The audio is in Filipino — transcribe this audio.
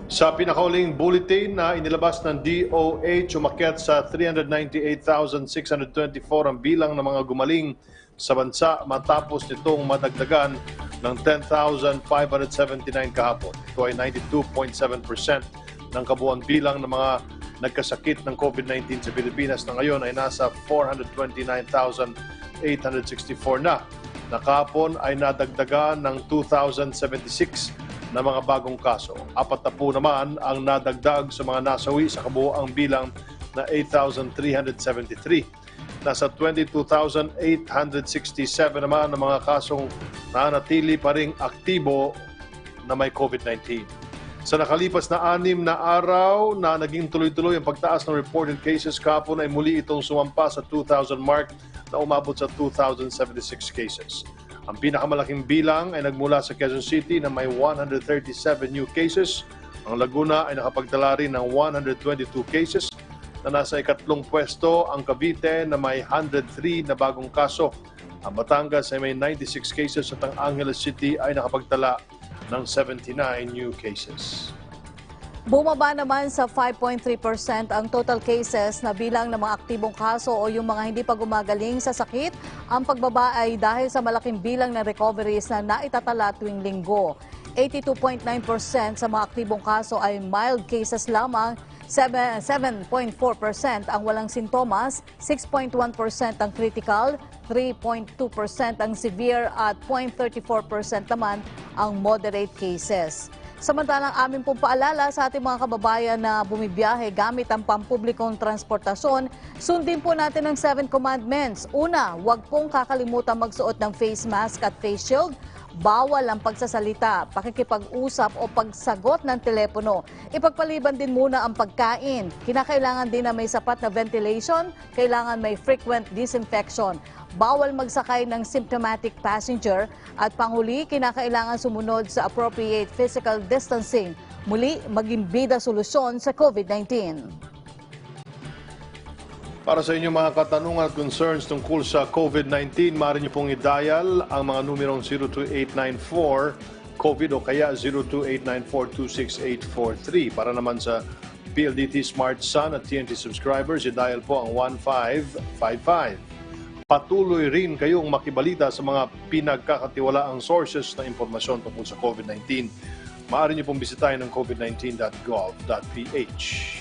Sa pinakauling bulletin na inilabas ng DOH, umakyat sa 398,624 ang bilang ng mga gumaling sa bansa matapos nitong madagdagan ng 10,579 kahapon. Ito ay 92.7% ng kabuuan bilang ng mga nagkasakit ng COVID-19 sa Pilipinas na ngayon ay nasa 429,864 na. Nakapon ay nadagdagan ng 2,076 na mga bagong kaso. 40 naman ang nadagdag sa mga nasawi sa kabuoang bilang na 8,373. Nasa 22,867 naman ang mga kasong nanatili pa ring aktibo na may COVID-19. Sa nakalipas na 6 na araw na naging tuloy-tuloy ang pagtaas ng reported cases kahapon ay muli itong sumampa sa 2,000 mark na umabot sa 2,076 cases. Ang pinakamalaking bilang ay nagmula sa Quezon City na may 137 new cases. Ang Laguna ay nakapagtala rin ng 122 cases na nasa ikatlong pwesto. Ang Cavite na may 103 na bagong kaso. Ang Batangas ay may 96 cases at ang Angeles City ay nakapagtala ng 79 new cases. Bumaba naman sa 5.3% ang total cases na bilang ng mga aktibong kaso o yung mga hindi pa gumagaling sa sakit. Ang pagbaba ay dahil sa malaking bilang ng recoveries na naitatala tuwing linggo. 82.9% sa mga aktibong kaso ay mild cases lamang, 7.4% ang walang sintomas, 6.1% ang critical, 3.2% ang severe at 0.34% naman ang moderate cases. Samantalang amin pong paalala sa ating mga kababayan na bumibiyahe gamit ang pampublikong transportasyon, sundin po natin ang 7 commandments. Una, huwag pong kakalimutan magsuot ng face mask at face shield. Bawal ang pagsasalita, pakikipag-usap o pagsagot ng telepono. Ipagpaliban din muna ang pagkain. Kinakailangan din na may sapat na ventilation, kailangan may frequent disinfection. Bawal magsakay ng symptomatic passenger at panghuli, kinakailangan sumunod sa appropriate physical distancing. Muli, maging bida solusyon sa COVID-19. Para sa inyong mga katanungan at concerns tungkol sa COVID-19, maaari niyo pong i-dial ang mga numerong 02894-COVID o kaya 02894-26843. Para naman sa PLDT Smart Sun at TNT subscribers, i-dial po ang 1555. Patuloy rin kayong makibalita sa mga pinagkakatiwalaang sources na impormasyon tungkol sa COVID-19. Maaari niyo pong bisitahin ang covid19.gov.ph.